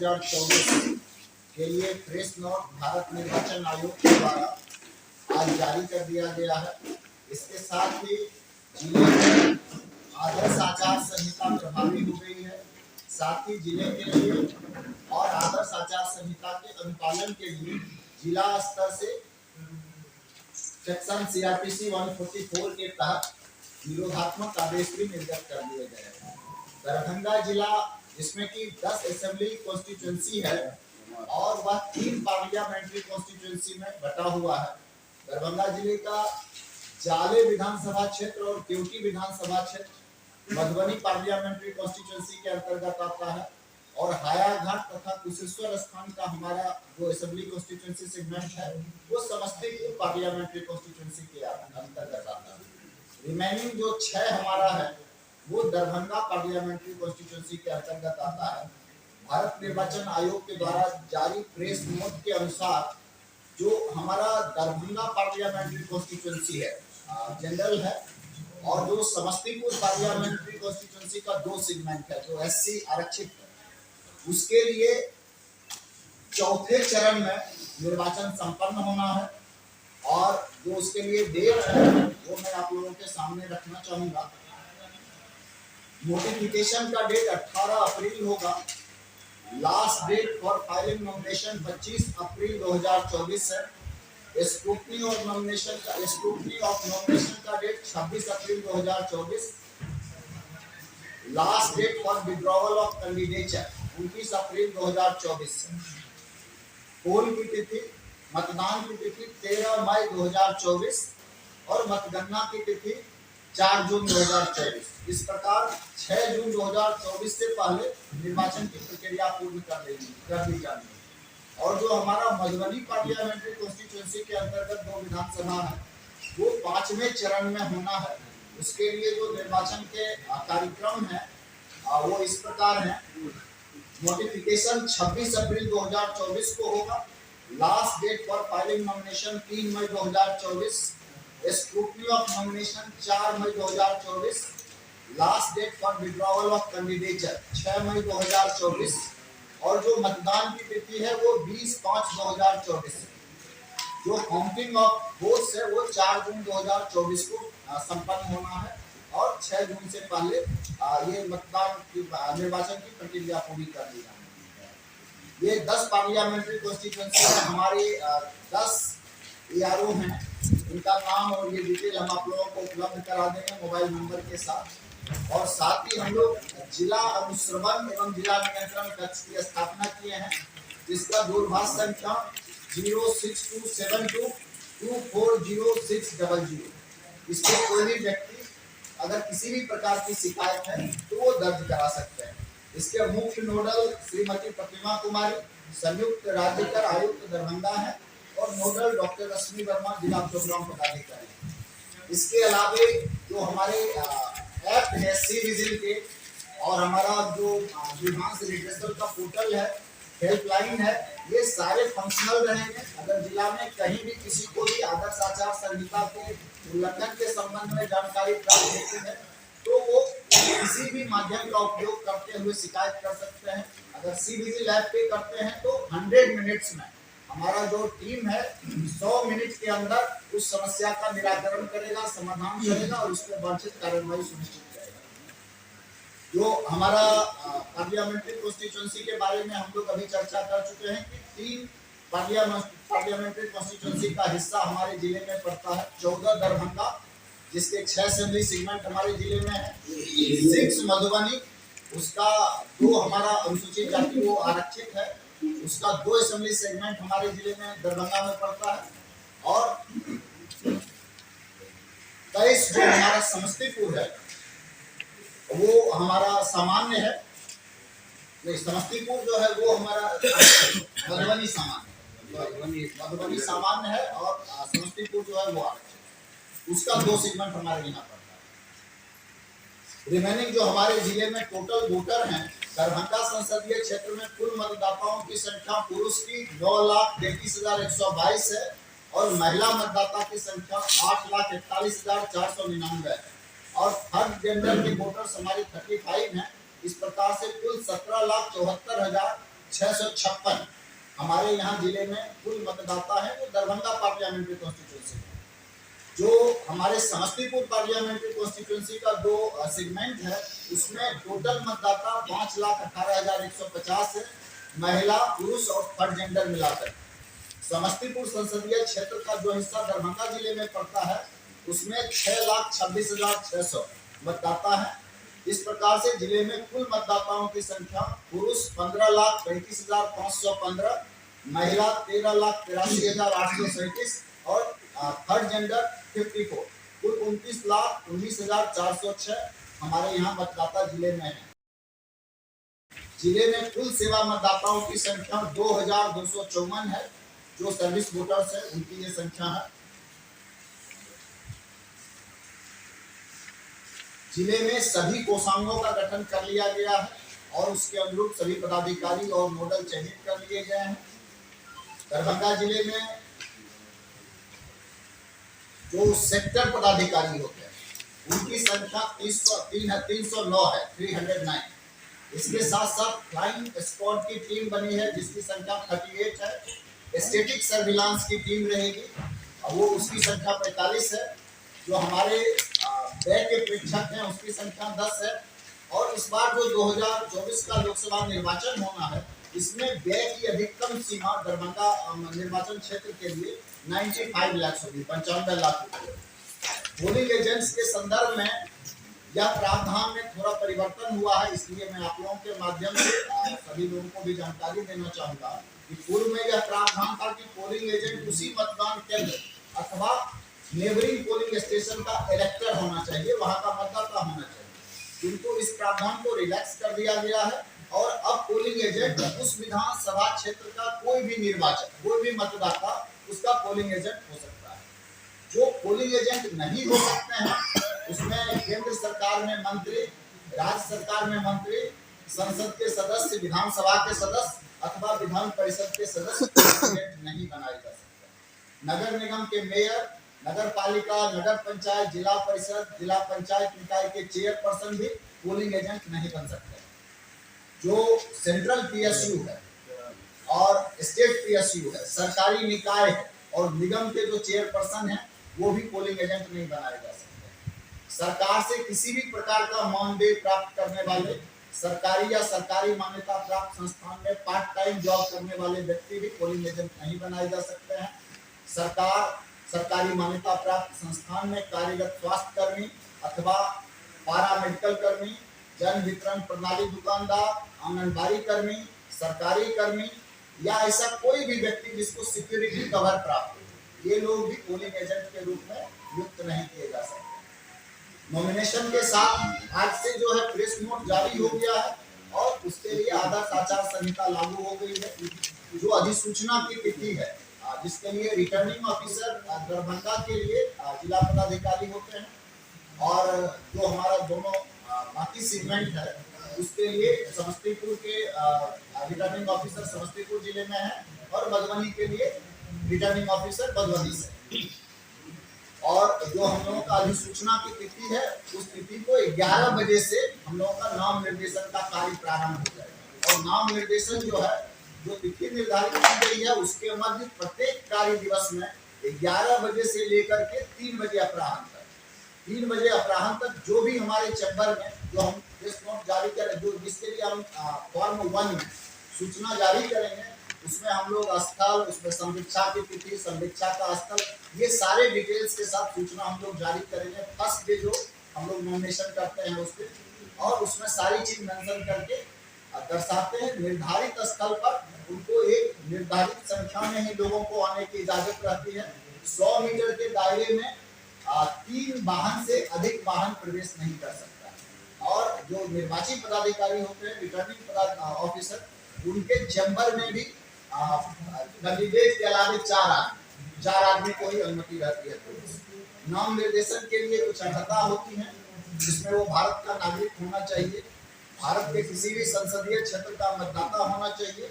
2024 के लिए press note Bharat निर्वाचन आयोग के द्वारा आज जारी कर दिया गया है। इसके साथ ही जिले में आदर्श आचार संहिता प्रभावी हो गई है। साथ ही जिले के लिए और आदर्श आचार संहिता के अनुपालन के लिए जिला स्तर से सेक्शन CRPC 144 के तहत निरोधात्मक आदेश भी निर्गत कर दिए गए हैं। दरभंगा जिला जिसमें कि 10 असेंबली कॉन्स्टिट्यूंसी है और वह 3 पार्लियामेंट्री कॉन्स्टिट्यूंसी में बटा हुआ है। दरभंगा जिले का जाले विधानसभा क्षेत्र और केवटी विधानसभा क्षेत्र मधुबनी पार्लियामेंट्री कॉन्स्टिट्यूंसी के अंतर्गत आता है और हायाघाट तथा कुशेश्वर स्थान का हमारा जो असेंबली कॉन्स्टिट्यूंसी सेगमेंट है वो समस्तीपुर पार्लियामेंट्री कॉन्स्टिट्यूंसी के अंतर्गत आता है। रिमेनिंग जो 6 हमारा है वो दरभंगा पार्लियामेंट्री कॉन्स्टिट्यूंसी के अंतर्गत आता है। भारत निर्वाचन आयोग के द्वारा जारी प्रेस नोट के अनुसार जो हमारा दरभंगा पार्लियामेंट्री कॉन्स्टिट्यूंसी है जनरल है और जो समस्तीपुर पार्लियामेंट्री कॉन्स्टिट्यूंसी का 2 सेगमेंट है जो SC आरक्षित है, उसके लिए चौथे चरण में निर्वाचन संपन्न होना है और जो उसके लिए डेट है वो मैं आप लोगों के सामने रखना चाहूंगा। नोटिफिकेशन का डेट 18 अप्रैल होगा। Last date for filing nomination 25 April 2024 है। स्क्रूटनी ऑफ नॉमिनेशन का date 26 April 2024। Last date for withdrawal of candidature 29 April 2024 है। पोल की तिथि, मतदान की तिथि 13 मई 2024 और मतगणना की तिथि 4 जून 2024। इस प्रकार 6 जून 2024 से पहले निर्वाचन की प्रक्रिया पूर्ण कर दी जानी है। और जो हमारा मधुबनी पार्लियामेंट्री कॉन्स्टिट्यूंसी के अंतर्गत 2 विधानसभा है वो 5वें चरण में होना है। उसके लिए जो निर्वाचन के कार्यक्रम है वो इस प्रकार है। नोटिफिकेशन 26 अप्रैल 2024 को होगा। Last date for filing nomination 3 मई 2024। स्क्रूटनी ऑफ नॉमिनेशन 4 मई 2024। Last date for withdrawal of candidature 6 मई 2024 और जो मतदान की तिथि है वो 20/5/2024 है। जो काउंटिंग ऑफ वोट्स है वो 4 जून 2024 को संपन्न होना है और 6 जून से पहले ये मतदान की निर्वाचन की प्रक्रिया पूरी कर दी जाएगी। ये 10 पार्लियामेंट्री कॉन्स्टिट्यूंसी में हमारे 10 ARO हैं। इनका नाम और ये डिटेल हम आप लोगों को उपलब्ध करा देंगे मोबाइल नंबर के साथ। और साथ ही हम लोग जिला अनुश्रवण एवं जिला नियंत्रण कक्ष की स्थापना किए हैं जिसका दूरभाष संख्या 062722400600। इस पर कोई भी व्यक्ति अगर किसी भी प्रकार की शिकायत है तो वो दर्ज करा सकते हैं। इसके मुख्य नोडल श्रीमती प्रतिमा कुमारी, संयुक्त राज्य कर आयुक्त दरभंगा है और नोडल डॉक्टर रश्मि वर्मा जिला प्रोग्राम पदाधिकारी। इसके अलावा जो हमारे ऐप है C-विजिल के और हमारा जो ग्रीवांस रिड्रेसल का पोर्टल है, हेल्पलाइन है, ये सारे फंक्शनल रहेंगे। अगर जिला में कहीं भी किसी को भी आदर्श आचार संहिता के उल्लंघन के संबंध में जानकारी प्राप्त होती है तो वो किसी भी माध्यम का उपयोग करते हुए शिकायत कर सकते हैं। अगर C-विजिल ऐप पे करते हैं तो 100 मिनट्स में हमारा जो टीम है 100 मिनट के अंदर उस समस्या का निराकरण करेगा, समाधान करेगा और उस पर वांछित कार्रवाई सुनिश्चित करेगा। जो हमारा पार्लियामेंट्री कॉन्स्टिट्यूंसी के बारे में हम लोग अभी चर्चा कर चुके हैं कि 3 पार्लियामेंट्री कॉन्स्टिट्यूंसी का हिस्सा हमारे जिले में पड़ता है। 14 दरभंगा जिसके 6 असेंबली सेगमेंट हमारे जिले में है। 6 मधुबनी उसका 2 हमारा अनुसूचित जाति वो आरक्षित है, उसका 2 असेंबली सेगमेंट हमारे जिले में दरभंगा में पड़ता है। और 23 जो हमारा समस्तीपुर है वो हमारा सामान्य है। नहीं, समस्तीपुर जो है वो हमारा मधुबनी सामान्य है और समस्तीपुर जो है वो आरक्षित, उसका 2 सेगमेंट हमारे यहाँ पड़ता है। रिमेनिंग जो हमारे जिले में टोटल वोटर हैं, दरभंगा संसदीय क्षेत्र में कुल मतदाताओं की संख्या पुरुष की 9,33,122 है और महिला मतदाता की संख्या 8,41,499 है और थर्ड जेंडर के वोटर्स हमारे 35 हैं। इस प्रकार से कुल 17,74,000 656 हमारे यहाँ जिले में कुल मतदाता है जो दरभंगा पार्लियामेंट्री कॉन्स्टिट्यूंसी है। जो हमारे समस्तीपुर पार्लियामेंट्री कॉन्स्टिट्यूंसी का 2 सेगमेंट है, उसमें टोटल मतदाता 5,18,150 है, महिला पुरुष और थर्ड जेंडर मिलाकर। समस्तीपुर संसदीय क्षेत्र का जो हिस्सा दरभंगा जिले में पड़ता है उसमें 6,26,600 मतदाता है। इस प्रकार से जिले में कुल मतदाताओं की संख्या पुरुष 15,35,515, महिला 13,83,837 और थर्ड जेंडर 54, कुल 29,19,406 हमारे यहाँ मतदाता जिले में है। जिले में कुल सेवा मतदाताओं की संख्या 2,254 है। जो सर्विस वोटर्स है उनकी ये संख्या है। जिले में सभी कोषांगों का गठन कर लिया गया है और उसके अनुरूप सभी पदाधिकारी और नोडल चयनित कर लिए गए हैं। दरभंगा जिले में जो सेक्टर पदाधिकारी होते हैं उनकी संख्या 309 है, 309। इसके साथ साथ फ्लाइंग स्क्वाड की टीम बनी है जिसकी संख्या 38 है। स्टैटिक सर्विलांस की टीम रहेगी और वो उसकी संख्या 45 है। जो हमारे व्यय के प्रेक्षक हैं उसकी संख्या 10 है। और इस बार जो 2024 का लोकसभा निर्वाचन होना है इसमें व्यय की अधिकतम सीमा दरभंगा निर्वाचन क्षेत्र के लिए 95 लाख होगी, 95 लाख रुपये। पोलिंग एजेंट्स के संदर्भ में यह प्रावधान में थोड़ा परिवर्तन हुआ है, इसलिए मैं आप लोगों के माध्यम से सभी लोगों को भी जानकारी देना चाहूंगा कि पूर्व में यह प्रावधान था कि पोलिंग एजेंट उसी मतदान केंद्र अथवा नेबरिंग पोलिंग स्टेशन का इलेक्टर होना चाहिए, वहां का मतदाता होना चाहिए। किंतु इस प्रावधान को रिलैक्स कर दिया गया है और अब पोलिंग एजेंट उस विधानसभा क्षेत्र का कोई भी निर्वाचक, कोई भी मतदाता उसका पोलिंग एजेंट हो सकता है। जो पोलिंग एजेंट नहीं हो सकते हैं उसमें केंद्र सरकार में मंत्री, राज्य सरकार में मंत्री, संसद के सदस्य, विधानसभा के सदस्य अथवा विधान परिषद के सदस्य नहीं बनाए जा सकते। नगर निगम के मेयर, नगर पालिका, नगर पंचायत, जिला परिषद, जिला पंचायत निकाय के चेयरपर्सन भी पोलिंग एजेंट नहीं बन सकते। जो सेंट्रल पीएसयू है और स्टेट पीएसयू है, सरकारी निकाय है और निगम के जो चेयरपर्सन है वो भी पोलिंग एजेंट नहीं बनाए जा सकते। सरकार से किसी भी प्रकार का मानदेय प्राप्त करने वाले, सरकारी या सरकारी मान्यता प्राप्त संस्थान में पार्ट टाइम जॉब करने वाले व्यक्ति भी पोलिंग एजेंट नहीं बनाए जा सकते हैं। सरकारी मान्यता प्राप्त संस्थान में कार्यरत स्वास्थ्य कर्मी अथवा पारा मेडिकल कर्मी, जन वितरण प्रणाली दुकानदार, आंगनबाड़ी कर्मी, सरकारी कर्मी या ऐसा कोई भी व्यक्ति जिसको सिक्योरिटी कवर प्राप्त हो, ये लोग भी पोलिंग एजेंट के रूप में नियुक्त नहीं किए जा सकते। नॉमिनेशन के साथ आज से जो है प्रेस नोट जारी हो गया है और उसके लिए आदर्श आचार संहिता लागू हो गई है। जो अधिसूचना की तिथि है जिसके लिए रिटर्निंग ऑफिसर दरभंगा के लिए जिला पदाधिकारी होते हैं और जो हमारा दोनों बाकी सेगमेंट है उसके लिए समस्तीपुर के रिटर्निंग ऑफिसर समस्तीपुर जिले में है और मधुबनी के लिए रिटर्निंग ऑफिसर मधुबनी से। और जो हम लोगों का अधिसूचना की तिथि है उस तिथि को 11 बजे से हम लोगों का नाम निर्देशन का कार्य प्रारंभ हो जाएगा। और नाम निर्देशन जो है, जो तिथि निर्धारित की गई है उसके मध्य प्रत्येक कार्य दिवस में 11 बजे से लेकर के 3 बजे अपराह्न तक, 3 बजे अपराह्न तक जो भी हमारे चैम्बर में जो हम प्रेस नोट जारी करें, जो जिसके लिए हम फॉर्म 1 में सूचना जारी करेंगे उसमें हम लोग स्थल, उसमें संवीक्षा की तिथि, संवीक्षा का स्थल, ये सारे डिटेल्स के साथ सूचना हम लोग जारी करेंगे। फर्स्ट डे जो हम लोग नॉमिनेशन करते हैं उस पर, और उसमें सारी चीज मेंशन करके दर्शाते हैं। निर्धारित स्थल पर उनको एक निर्धारित संख्या में ही लोगों को आने की इजाजत रहती है। 100 मीटर के दायरे में 3 वाहन से अधिक वाहन प्रवेश नहीं कर सकता। और जो निर्वाची पदाधिकारी होते हैं, रिटर्निंग ऑफिसर, उनके चैम्बर में भी कैंडिडेट के अलावा 4 आदमी को ही अनुमति रहती है। नाम निर्देशन के लिए कुछ अर्हता होती है जिसमें वो भारत का नागरिक होना चाहिए, भारत के किसी भी संसदीय क्षेत्र का मतदाता होना चाहिए,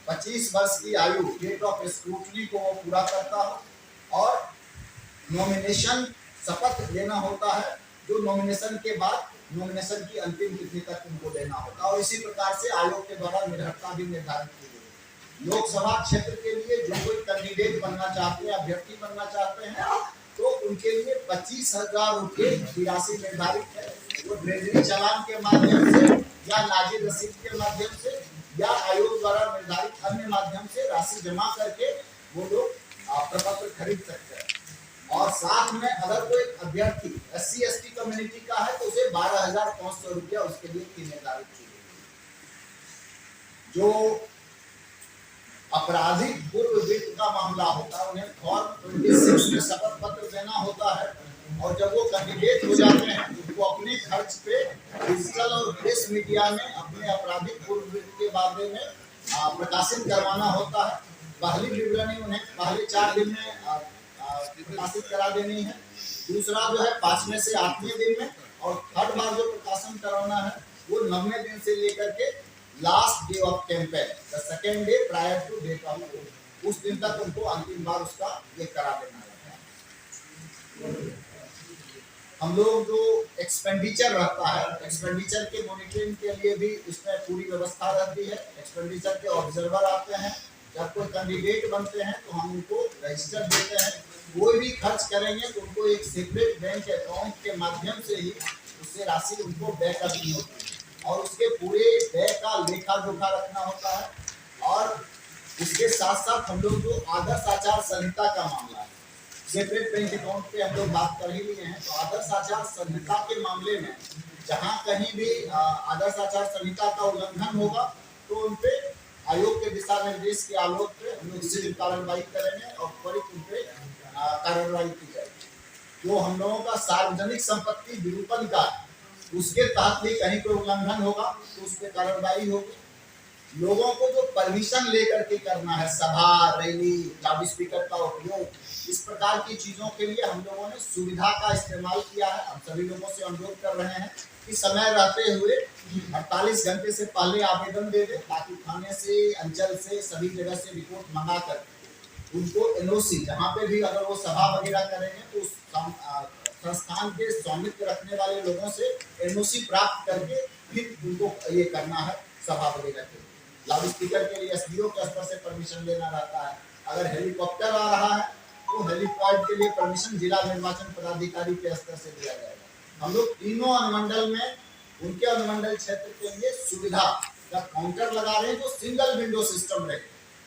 25 वर्ष की आयु, डेट ऑफ स्क्रूटनी को वो पूरा करता हो और नॉमिनेशन शपथ लेना होता है। जो नॉमिनेशन के बाद नॉमिनेशन की अंतिम तिथि तक उनको देना होगा। और इसी प्रकार से आयोग के द्वारा निर्भरता भी निर्धारित की गई। लोकसभा क्षेत्र के लिए जो कोई कैंडिडेट बनना चाहते हैं, अभ्यर्थी बनना चाहते हैं, तो उनके लिए 25,000 रुपये की राशि निर्धारित है। वो ट्रेजरी चालान के माध्यम से या नाजिर रसीद के माध्यम से या आयोग द्वारा निर्धारित अन्य माध्यम से राशि जमा करके वो लोग प्रपत्र खरीद सकते हैं। और साथ में अगर कोई अभ्यर्थी SC/ST कम्युनिटी का है तो उसे 12,500 रुपया उसके लिए फी निर्धारित की गई। जो आपराधिक पूर्व वित्त का मामला होता है उन्हें फॉर्म 26 में शपथ पत्र देना होता है। और जब वो कैंडिडेट हो जाते हैं तो उनको अपने खर्च पे डिजिटल और प्रेस मीडिया में अपने आपराधिक पूर्व वित्त के बारे में प्रकाशित करवाना होता है। पहली विवरणी उन्हें पहले 4 दिन में प्रकाशित करा देनी है। दूसरा जो है 5वें से 8वें दिन में, और थर्ड बार जो प्रकाशन कराना है वो 9वें दिन से लेकर के last day of campaign, the second day prior to date of poll, उस दिन तक उनको अंतिम बार उसका ये करा देना है। हम लोग जो एक्सपेंडिचर रहता है, एक्सपेंडिचर के मॉनिटरिंग के लिए भी इसमें पूरी व्यवस्था रहती है। एक्सपेंडिचर के ऑब्जर्वर आते हैं। जब कोई कैंडिडेट बनते हैं तो हम उनको रजिस्टर देते हैं। कोई भी खर्च करेंगे तो उनको एक सेपरेट बैंक अकाउंट के माध्यम से ही उससे राशि उनको व्यय करनी होती है और उसके पूरे व्यय का लेखा जोखा रखना होता है। और इसके साथ साथ हम लोग जो आदर्श आचार संहिता का मामला है, सेपरेट बैंक अकाउंट पे हम लोग बात कर ही लिए हैं, तो आदर्श आचार संहिता के मामले में जहाँ कहीं भी आदर्श आचार संहिता का उल्लंघन होगा तो उन पे आयोग के दिशा निर्देश के आलोक पे हम लोग सिविल कार्रवाई करेंगे और त्वरित उन पे कार्रवाई की जाएगी। जो हम लोगों का सार्वजनिक संपत्ति विरूपण का उसके तहत भी कहीं कोई उल्लंघन होगा तो उस पर कार्रवाई होगी। लोगों को जो परमिशन लेकर के करना है, सभा, रैली, लाउड स्पीकर का उपयोग, इस प्रकार की चीजों के लिए हम लोगों ने सुविधा का इस्तेमाल किया है। हम सभी लोगों से अनुरोध कर रहे हैं कि समय रहते हुए 48 घंटे से पहले आवेदन दे दें, ताकि थाने से, अंचल से, सभी जगह से रिपोर्ट मंगा कर उनको NOC, जहाँ पे भी अगर वो सभा वगैरह करेंगे तो उस संस्थान के स्वामित्व रखने वाले लोगों से NOC प्राप्त करके फिर उनको ये करना है सभा वगैरह के। लाउड स्पीकर के लिए SDO के स्तर से परमिशन लेना रहता है। अगर हेलीकॉप्टर आ रहा है तो हेलीपैड के लिए परमिशन जिला निर्वाचन पदाधिकारी के स्तर से दिया जाएगा। हम लोग तीनों अनुमंडल में उनके अनुमंडल क्षेत्र के लिए सुविधा का काउंटर लगा रहे हैं जो सिंगल विंडो सिस्टम रहे।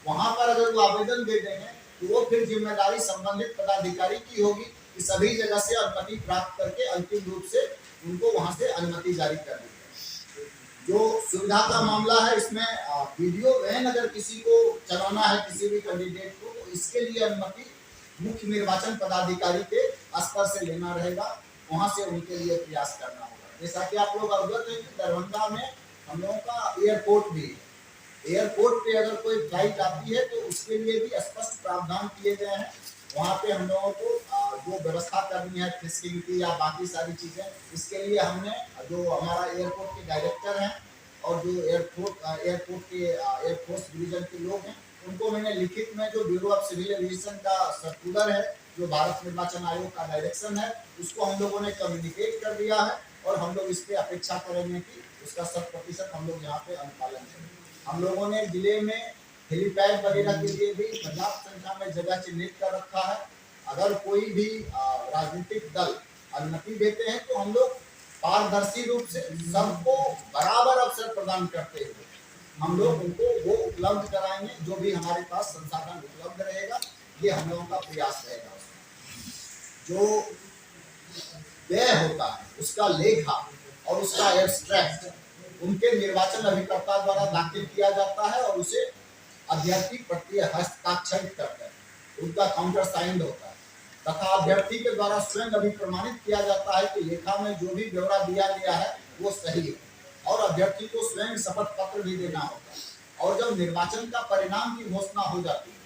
वहां पर अगर वो आवेदन दे देंगे तो वो फिर जिम्मेदारी संबंधित पदाधिकारी की होगी कि सभी जगह से अनुमति प्राप्त करके अंतिम रूप से उनको वहां से अनुमति जारी कर दी जाए। जो सुविधा का मामला है, इसमें वीडियो वैन अगर किसी को चलाना है, किसी भी कैंडिडेट को, तो इसके लिए अनुमति मुख्य निर्वाचन पदाधिकारी के स्तर से लेना रहेगा। वहां से उनके लिए प्रयास करना होगा। जैसा कि आप लोग अवगत हैं कि दरभंगा में हम लोगों का एयरपोर्ट भी है। एयरपोर्ट पे अगर कोई फ्लाइट आती है तो उसके लिए भी स्पष्ट प्रावधान किए गए हैं। वहाँ पे हम लोगों को जो व्यवस्था करनी है फिस्किंग की या बाकी सारी चीज़ें, इसके लिए हमने जो हमारा एयरपोर्ट के डायरेक्टर हैं और जो एयरपोर्ट के एयरफोर्स डिवीजन के लोग हैं, उनको मैंने लिखित में जो ब्यूरो ऑफ सिविल एविएशन का सर्कुलर है, जो भारत निर्वाचन आयोग का डायरेक्शन है, उसको हम लोगों ने कम्युनिकेट कर दिया है और हम लोग इस पे अपेक्षा करेंगे कि उसका 100% हम लोग यहाँ पे अनुपालन करेंगे। हम लोगों ने जिले में हेलीपैड वगैरह के लिए भी पर्याप्त संख्या में जगह चिन्हित कर रखा है। अगर कोई भी राजनीतिक दल अनुमति देते हैं तो हम लोग पारदर्शी रूप से सबको बराबर अवसर प्रदान करते हुए हम लोग उनको वो उपलब्ध कराएंगे जो भी हमारे पास संसाधन उपलब्ध रहेगा। ये हम लोगों का प्रयास रहेगा। जो व्यय होता है उसका लेखा और उसका एब्स्ट्रैक्ट उनके निर्वाचन अभिकर्ता द्वारा दाखिल किया जाता है और उसे अभ्यर्थी प्रति हस्ताक्षरित करते हैं, उनका काउंटर साइंड होता है तथा अभ्यर्थी के द्वारा स्वयं अभिप्रमाणित किया जाता है कि लेखा में जो भी ब्यौरा दिया गया है वो सही है। और अभ्यर्थी को स्वयं शपथ पत्र भी देना होता है। और जब निर्वाचन का परिणाम की घोषणा हो जाती है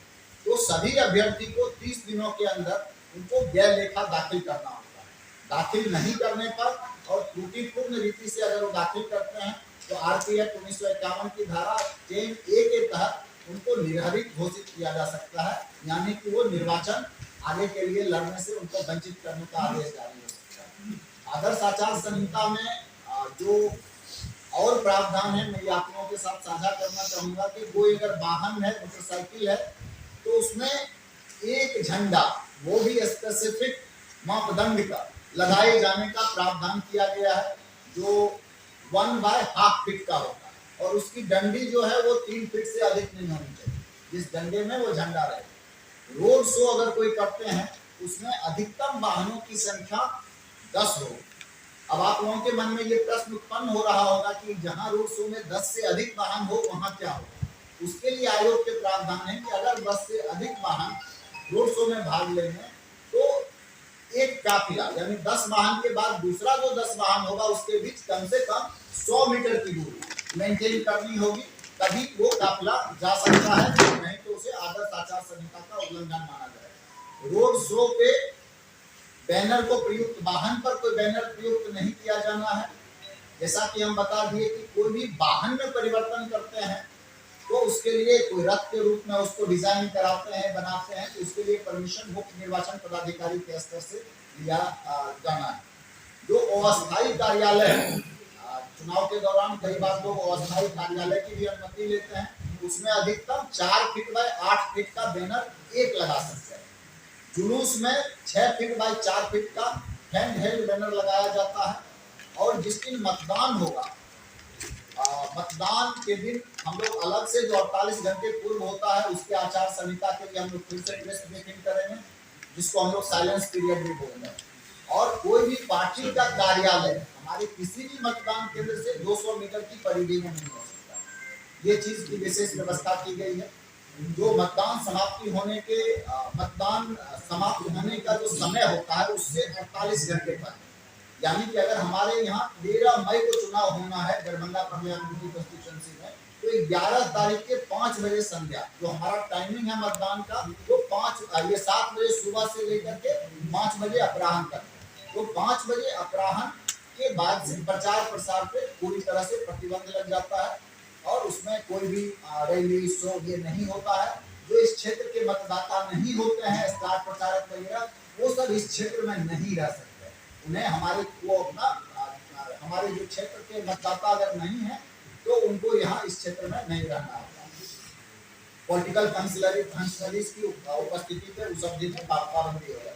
तो सभी अभ्यर्थी को 30 दिनों के अंदर उनको व्यय लेखा दाखिल करना होता है। दाखिल नहीं करने पर और त्रुटिपूर्ण रीति से अगर वो दाखिल करते हैं तो RPF 1951 की धारा 10A के तहत उनको निर्हरित घोषित किया जा सकता है, यानी कि वो निर्वाचन आगे के लिए लड़ने से उनको वंचित करने का आदेश जारी हो सकता है। आदर्श आचार संहिता में जो और प्रावधान है मैं आप लोगों के साथ साझा करना चाहूंगा कि कोई अगर वाहन है, मोटरसाइकिल है, तो उसमें एक झंडा, वो भी स्पेसिफिक मापदंड का लगाए जाने का प्रावधान किया गया है, जो 1/2 फीट का होता है, और उसकी डंडी जो है वो 3 फीट से अधिक नहीं होनी चाहिए, जिस डंडे में वो झंडा रहे। रोड शो अगर कोई करते हैं उसमें अधिकतम वाहनों की संख्या 10 हो। अब आप लोगों के मन में ये प्रश्न उत्पन्न हो रहा होगा कि जहां रोड शो में 10 से अधिक वाहन हो वहां क्या हो। उसके लिए आयोग के प्रावधान है कि अगर 10 से अधिक वाहन रोड शो में भाग लेंगे तो एक काफिला यानी 10 वाहन के बाद दूसरा जो 10 वाहन होगा उसके बीच कम से कम 100 मीटर की दूरी मेंटेन करनी होगी, तभी वो काफिला जा सकता है, नहीं तो उसे आदर्श आचार संहिता का उल्लंघन माना जाएगा। रोड शो पे बैनर को प्रयुक्त, वाहन पर कोई बैनर प्रयुक्त नहीं किया जाना है। जैसा कि हम बता दिए कि कोई भी वाहन में परिवर्तन करते हैं तो उसके लिए कोई रथ के रूप में उसको डिजाइन कराते हैं, बनाते हैं, तो उसके लिए परमिशन मुख्य निर्वाचन पदाधिकारी के स्तर से लिया जाना है। जो अस्थायी कार्यालय है, चुनाव के दौरान कई बार लोग अस्थायी कार्यालय की भी अनुमति लेते हैं, उसमें अधिकतम 4 फीट बाय 8 फीट का बैनर एक लगा सकते हैं। जुलूस में 6 फीट बाय 4 फीट का हैंड हेल्ड बैनर लगाया जाता है। और जिस दिन मतदान होगा, मतदान के दिन हम लोग अलग से जो 48 घंटे पूर्व होता है उसके आचार संहिता के लिए हम लोग फिर से प्रेस ब्रीफिंग करेंगे, जिसको हम लोग साइलेंस पीरियड भी बोलते हैं। और कोई भी पार्टी का कार्यालय हमारे किसी भी मतदान केंद्र से 200 मीटर की परिधि में नहीं हो सकता। ये चीज की विशेष व्यवस्था की गई है। जो मतदान समाप्ति होने के मतदान समाप्त होने का जो समय होता है उससे 48 घंटे पहले, यानी कि अगर हमारे यहाँ 13 मई को चुनाव होना है दरभंगा पार्लियामेंट्री कॉन्स्टिट्यूएंसी में, तो 11 तारीख के 5 बजे संध्या जो हमारा टाइमिंग है मतदान का, वो 7 बजे सुबह से लेकर के 5 बजे अपराह्न तक। तो 5 बजे अपराह्न के बाद से प्रचार प्रसार पे पूरी तरह से प्रतिबंध लग जाता है, और उसमें कोई भी रैली शो ये नहीं होता है। जो इस क्षेत्र के मतदाता नहीं होते हैं, स्टार प्रचारक वगैरह, वो सब इस क्षेत्र में नहीं रह सकते। उन्हें हमारे जो क्षेत्र के मतदाता अगर नहीं है तो उनको यहाँ इस क्षेत्र में नहीं रहना होगा। पॉलिटिकल फंक्शनरीज की उपस्थिति पे उस अवधि में पाबंदी होगा।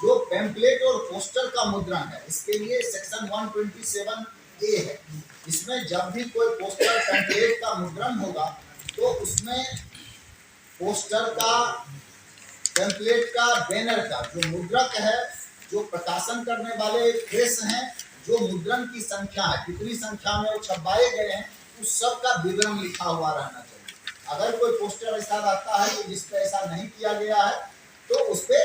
जो पैम्पलेट और पोस्टर का मुद्रण है, इसके लिए सेक्शन 127A है। इसमें जब भी कोई पोस्टर पैम्पलेट का मुद्रण होगा तो उसमें पोस्टर का, पैम्पलेट का, बैनर का जो मुद्रक है, जो प्रकाशन करने वाले प्रेस हैं, जो मुद्रण की संख्या है, कितनी संख्या में वो छपवाए गए हैं, उस सब का विवरण लिखा हुआ रहना चाहिए। अगर कोई पोस्टर ऐसा रहता है कि जिस पे ऐसा नहीं किया गया है तो उस पे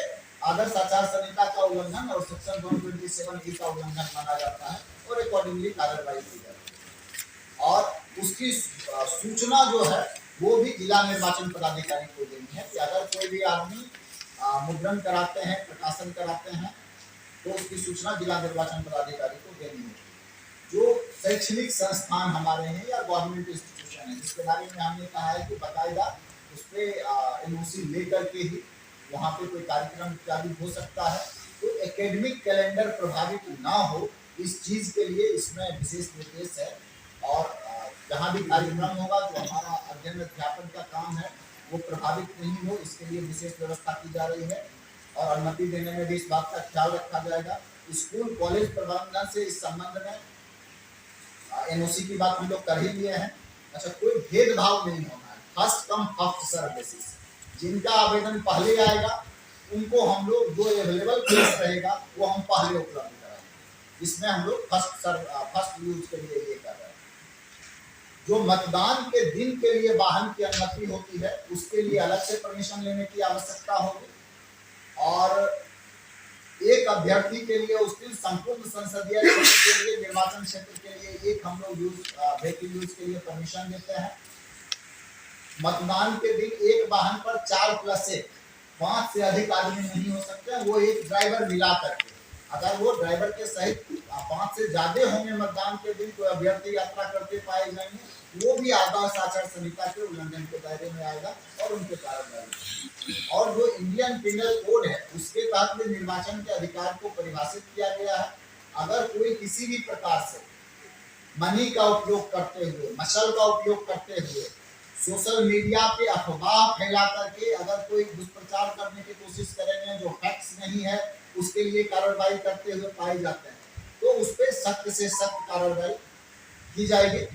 आदर्श आचार संहिता का उल्लंघन और सेक्शन 127E का उल्लंघन माना जाता है और अकॉर्डिंगली कार्रवाई की जाती है। और उसकी सूचना जो है वो भी जिला निर्वाचन पदाधिकारी को देनी है कि अगर कोई भी आदमी मुद्रण कराते हैं, प्रकाशन कराते हैं, तो उसकी सूचना जिला निर्वाचन पदाधिकारी को देनी है। जो शैक्षणिक संस्थान हमारे हैं या गवर्नमेंट इंस्टीट्यूशन है, जिसके बारे में हमने कहा है कि बाकायदा उस पर NOC लेकर के ही वहाँ पे कोई कार्यक्रम इत्यादि हो सकता है, तो एकेडमिक कैलेंडर प्रभावित ना हो, इस चीज के लिए इसमें विशेष निर्देश है। और जहाँ भी कार्यक्रम होगा, जो हमारा अध्ययन अध्यापन का काम है, वो प्रभावित नहीं हो, इसके लिए विशेष व्यवस्था की जा रही है। और अनुमति देने में भी इस बात का ख्याल रखा जाएगा। स्कूल कॉलेज प्रबंधन से इस संबंध में NOC की बात हम लोग कर ही लिए हैं। अच्छा, कोई भेदभाव नहीं होना है, first come first serve basis. जिनका आवेदन पहले आएगा उनको हम लोग जो अवेलेबल प्लेस रहेगा वो हम पहले उपलब्ध कराएंगे। इसमें हम लोग फर्स्ट यूज के लिए ये कर रहे हैं। जो मतदान के दिन के लिए वाहन की अनुमति होती है उसके लिए अलग से परमिशन लेने की आवश्यकता होगी। और एक अभ्यर्थी के लिए उस दिन संपूर्ण संसदीय क्षेत्र के लिए, निर्वाचन क्षेत्र के लिए एक हम लोग व्हीकल यूज के लिए परमिशन देते हैं। मतदान के दिन एक वाहन पर 4+1 5 से अधिक आदमी नहीं हो सकते, वो एक ड्राइवर मिला करके। अगर वो ड्राइवर के सहित 5 से ज्यादा होंगे मतदान के दिन, तो अभ्यर्थी यात्रा करते पाए जाएंगे, वो भी आदर्श आचार संहिता के उल्लंघन के दायरे में आएगा और उनके कार्रवाई। और जो इंडियन पिनल कोड है उसके तहत भी निर्वाचन के अधिकार को परिभाषित किया गया है। अगर कोई किसी भी प्रकार से मनी का उपयोग करते हुए, मशल का उपयोग करते हुए, सोशल मीडिया पे अफवाह फैला करके अगर कोई दुष्प्रचार करने की कोशिश करेंगे जो फैक्ट्स नहीं है, उसके लिए कार्रवाई करते हुए पाए जाते हैं, तो उस पर सख्त से सख्त कार्रवाई की जाएगी।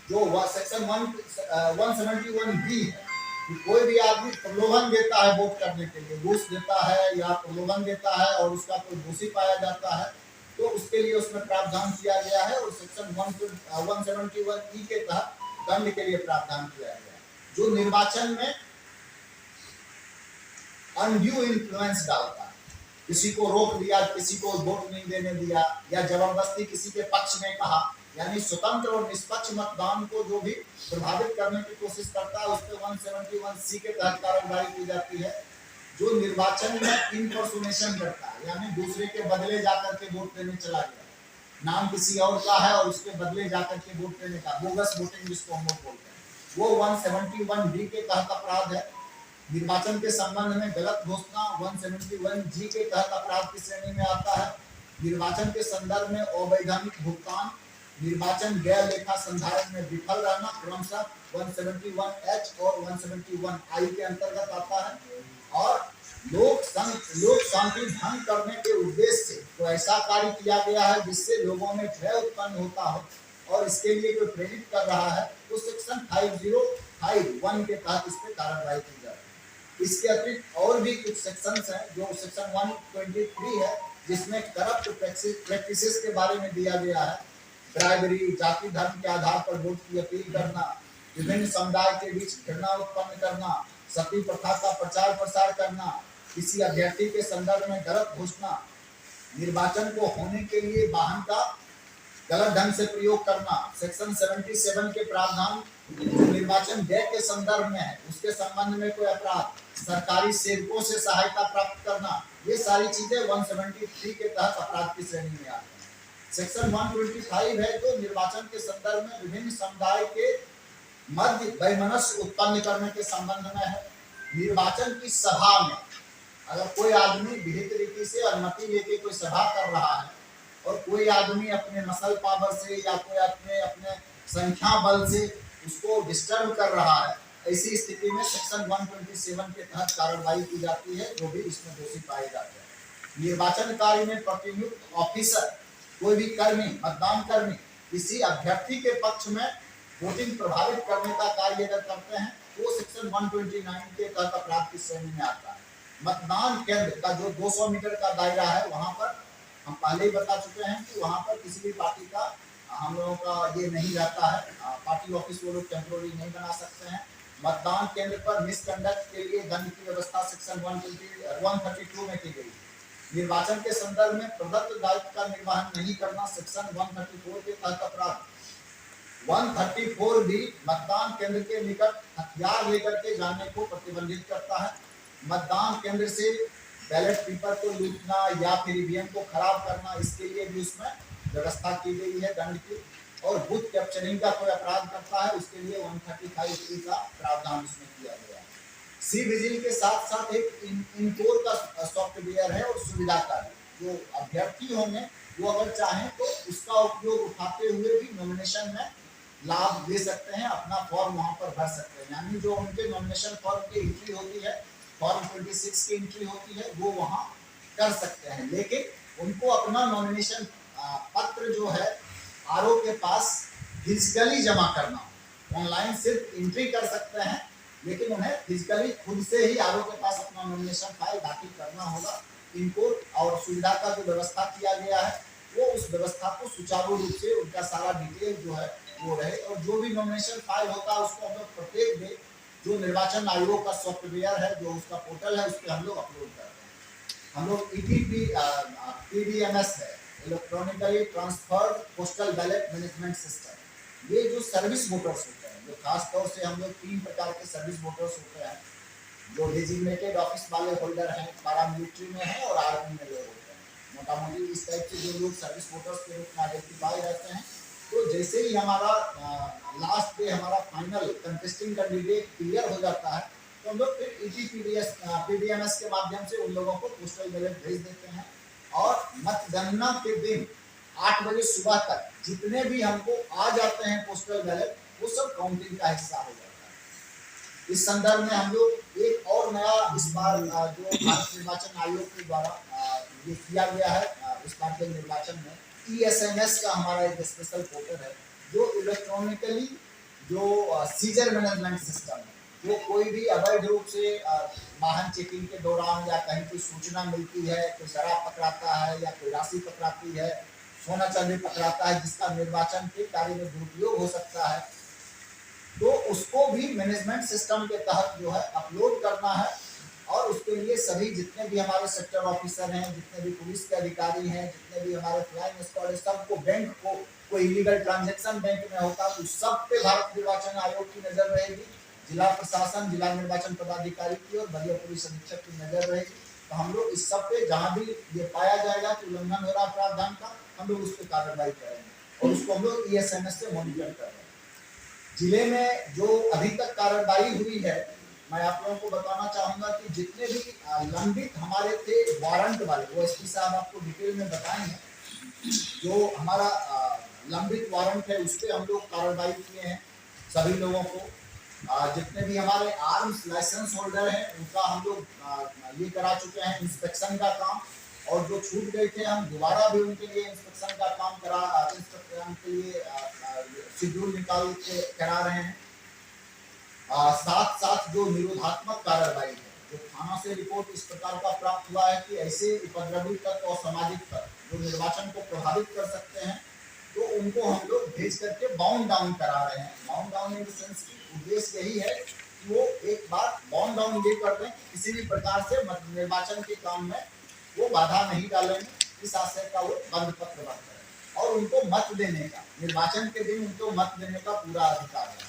जो सेक्शन 171B है कि कोई भी आदमी प्रलोभन देता है वोट करने के लिए, घूस देता है या प्रलोभन देता है और उसका कोई दोषी पाया जाता है, तो उसके लिए उसमें प्रावधान किया गया है और सेक्शन 171E के तहत दंड के लिए प्रावधान किया गया है। जो निर्वाचन में अनड्यू इन्फ्लुएंस डालता है, किसी को रोक दिया, किसी को वोट नहीं देने दिया या जबरदस्ती किसी के पक्ष में कहा, यानी स्वतंत्र और निष्पक्ष मतदान को जो भी प्रभावित करने की कोशिश करता है, उस पर 171C के तहत कार्रवाई की जाती है। जो निर्वाचन में इम्पर्सोनेशन करता है, यानी दूसरे के बदले जाकर के वोट देने चला गया, नाम किसी और का है और उसके बदले जाकर के वोट देने का, बोगस वोटिंग जिसको हम लोग बोलते हैं, वो 171B के तहत अपराध है। निर्वाचन के संबंध में गलत घोषणा 171G के तहत अपराध की श्रेणी में आता है। निर्वाचन के संदर्भ में अवैधानिक भुगतान, निर्वाचन गैर लेखा संधारण में विफल रहना क्रमशः 171H और 171I के अंतर्गत आता है। और लोक शांति भंग करने के उद्देश्य से तो ऐसा कार्य किया गया है जिससे लोगों में भय उत्पन्न होता हो और इसके लिए कोई प्रेरित कर रहा है, तो सेक्शन 5051 के तहत इस पर कार्रवाई की जाती है। इसके अतिरिक्त और भी कुछ सेक्शंस हैं, जो सेक्शन 123 है जिसमें करप्ट प्रैक्टिसेस के बारे में दिया गया है। ब्राइबरी, जाति धर्म के आधार पर वोट की अपील करना, विभिन्न समुदाय के बीच घृणा उत्पन्न करना, सती प्रथा का प्रचार प्रसार करना, किसी अभ्यर्थी के संदर्भ में गलत घोषणा, निर्वाचन को होने के लिए वाहन का गलत ढंग से प्रयोग करना, सेक्शन 77 के प्रावधान निर्वाचन व्यय के संदर्भ में है, उसके संबंध में कोई अपराध, सरकारी सेवकों से सहायता प्राप्त करना, ये सारी चीजें 173 के तहत अपराध की श्रेणी में आती है। सेक्शन 125 है जो निर्वाचन के संदर्भ में विभिन्न समुदाय के मध्य वैमनस्य उत्पन्न करने के संबंध में है। निर्वाचन की सभा में अगर कोई आदमी विहित रीति से अनुमति लेके कोई सभा कर रहा है और कोई आदमी अपने मसल पावर से या कोई अपने संख्या बल से उसको डिस्टर्ब कर रहा है, ऐसी स्थिति में सेक्शन 127 के तहत कार्रवाई की जाती है, जो भी इसमें दोषी पाए जाते हैं। निर्वाचन कार्य में प्रतिनियुक्त ऑफिसर, कोई भी कर्मी, मतदान कर्मी किसी अभ्यर्थी के पक्ष में वोटिंग प्रभावित करने का कार्य अगर करते हैं तो सेक्शन 129 के तहत अपराध की श्रेणी में आता है। मतदान केंद्र का जो 200 मीटर का दायरा है, वहां पर हम पहले ही बता चुके हैं कि वहां पर किसी भी पार्टी का हम लोगों का ये नहीं रहता है, पार्टी ऑफिस वो लोग टेम्पोररी नहीं बना सकते हैं। मतदान केंद्र पर मिसकंडक्ट के लिए दंड की व्यवस्था सेक्शन 132 में की गई। निर्वाचन के संदर्भ में प्रदत्त दायित्व का निर्वहन नहीं करना सेक्शन 134 के तहत अपराध। 134 भी मतदान केंद्र के निकट हथियार लेकर के जाने को प्रतिबंधित करता है। मतदान केंद्र से बैलेट पेपर को लूटना या फिर ईवीएम को खराब करना, इसके लिए भी उसमें व्यवस्था की गई है दंड की। और बूथ कैप्चरिंग का कोई अपराध करता है, उसके लिए 135 का प्रावधान इसमें किया गया है। सी विजिल के साथ साथ एक इनकोर का सॉफ्टवेयर है और सुविधाकारी, जो अभ्यर्थी होंगे वो अगर चाहें तो उसका उपयोग उठाते हुए भी नॉमिनेशन में लाभ ले सकते हैं, अपना फॉर्म वहां पर भर सकते हैं। यानी जो उनके नॉमिनेशन फॉर्म की एंट्री होती है, फॉर्म 26 की एंट्री होती है, वो वहां कर सकते हैं, लेकिन उनको अपना नॉमिनेशन पत्र जो है आरओ के पास फिजिकली जमा करना, ऑनलाइन सिर्फ एंट्री कर सकते हैं, लेकिन उन्हें फिजिकली खुद से ही आरओ के पास अपना नॉमिनेशन फाइल दाखिल करना होगा। इनको और सुविधा का जो व्यवस्था किया गया है वो उस व्यवस्था को सुचारू रूप से उनका सारा डिटेल जो है वो रहे, और जो भी नॉमिनेशन फाइल होता है उसको हम लोग प्रत्येक डे जो निर्वाचन आयोग का सॉफ्टवेयर है, जो उसका पोर्टल है, उस पर हम लोग अपलोड करते हैं। हम लोग PDMS है, electronically transferred postal ballot management system. ये जो सर्विस वोटर्स होते हैं, जो खास तौर से हम लोग 3 प्रकार के सर्विस वोटर्स होते हैं, जो डेजिग्नेटेड ऑफिस वाले होल्डर हैं, पैरामिलिट्री में है और आर्मी में लोग होते हैं। मोटा मोटी इस टाइप से जो लोग सर्विस वोटर्स के रूप में आइडेंटिफाई रहते हैं, तो जैसे ही हमारा लास्ट डे हमारा फाइनल कंटेस्टिंग कैंडिडेट क्लियर हो जाता है, तो हम लोग फिर PDMS के माध्यम से उन लोगों को पोस्टल बैलेट भेज देते हैं। और मतगणना के दिन 8 बजे सुबह तक जितने भी हमको आ जाते हैं पोस्टल बैलेट वो सब काउंटिंग का हिस्सा हो जाता है। इस संदर्भ में हम लोग एक और नया इस बार जो भारत निर्वाचन आयोग के द्वारा ये किया गया है इस बार के निर्वाचन में ESMS का हमारा एक स्पेशल पोर्टल है जो इलेक्ट्रॉनिकली जो सीजर मैनेजमेंट सिस्टम है, जो कोई भी अवैध रूप से वाहन चेकिंग के दौरान या कहीं कोई सूचना मिलती है, कोई शराब पकड़ाता है या कोई राशि पकड़ाती है, सोना चांदी पकड़ाता है जिसका निर्वाचन के कार्य में दुरुपयोग हो सकता है, तो उसको भी मैनेजमेंट सिस्टम के तहत जो है अपलोड करना है। और उसके लिए सभी जितने भी हमारे सेक्टर ऑफिसर हैं, जितने भी पुलिस के अधिकारी हैं, जितने भी हमारे फ्लाइंग स्क्वाड, सबको बैंक को कोई इलीगल ट्रांजैक्शन बैंक में होता तो सब पे भारत निर्वाचन आयोग की नजर रहेगी, जिला प्रशासन, जिला निर्वाचन पदाधिकारी की और वरीय पुलिस अधीक्षक की नजर रहेगी। तो हम लोग इस सब पे जहाँ भी ये पाया जाएगा कि उल्लंघन हो रहा प्रावधान का, हम लोग उस पर कार्रवाई करेंगे और उसको हम लोग ESMS से मॉनिटर कर रहे हैं। जिले में जो अभी तक कार्रवाई हुई है, मैं आप लोगों को बताना चाहूंगा कि जितने भी लंबित हमारे थे वारंट वाले, वो SP साहब आपको डिटेल में बताएंगे। जो हमारा लंबित वारंट है उस पर हम लोग कार्रवाई किए हैं सभी लोगों को। जितने भी हमारे आर्म्स लाइसेंस होल्डर हैं उनका हम लोग ये करा चुके हैं इंस्पेक्शन का काम, और जो छूट गए थे हम दोबारा भी उनके लिए इंस्पेक्शन का काम इंस्पेक्शन के लिए शेड्यूल निकाल के करा रहे हैं। साथ साथ जो निरोधात्मक कार्रवाई है, जो थाना से रिपोर्ट इस प्रकार का प्राप्त हुआ है कि ऐसे उपद्रवी तत्व और सामाजिक तत्व जो निर्वाचन को प्रभावित कर सकते हैं, तो उनको हम लोग भेज करके बाउंड डाउन करा रहे हैं। Bound down in the sense की उद्देश्य यही है कि वो एक बार बाउंड डाउन ये कर दें, किसी भी प्रकार से निर्वाचन के काम में वो बाधा नहीं डालेंगे, इस आशय का वो बंद पत्र बन करें और उनको मत देने का, निर्वाचन के दिन उनको मत देने का पूरा अधिकार है।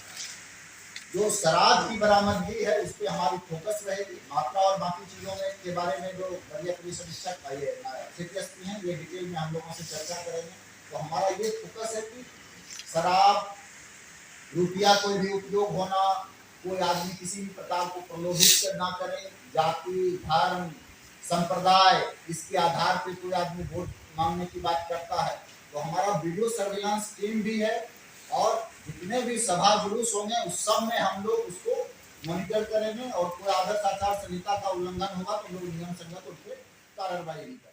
जो शराब की बरामदगी है उस पर हमारी फोकस रहेगी। मात्रा और बाकी चीजों में के बारे में जो वरीय पुलिस अधीक्षक CPSP हैं ये डिटेल में हम लोगों से चर्चा करेंगे। तो हमारा ये फोकस है कि शराब, रुपया कोई भी उपयोग होना, कोई आदमी किसी भी प्रकार को प्रलोभित ना करे, जाति, धर्म, संप्रदाय, इसके आधार पे कोई आदमी वोट मांगने की बात करता है तो हमारा वीडियो सर्विलांस टीम भी है और जितने भी सभा जुलूस होंगे उस सब में हम लोग उसको मॉनिटर करेंगे और कोई आदर्श आचार संहिता का उल्लंघन होगा तो लोग नियम संगत उस पर कार्रवाई करेंगे।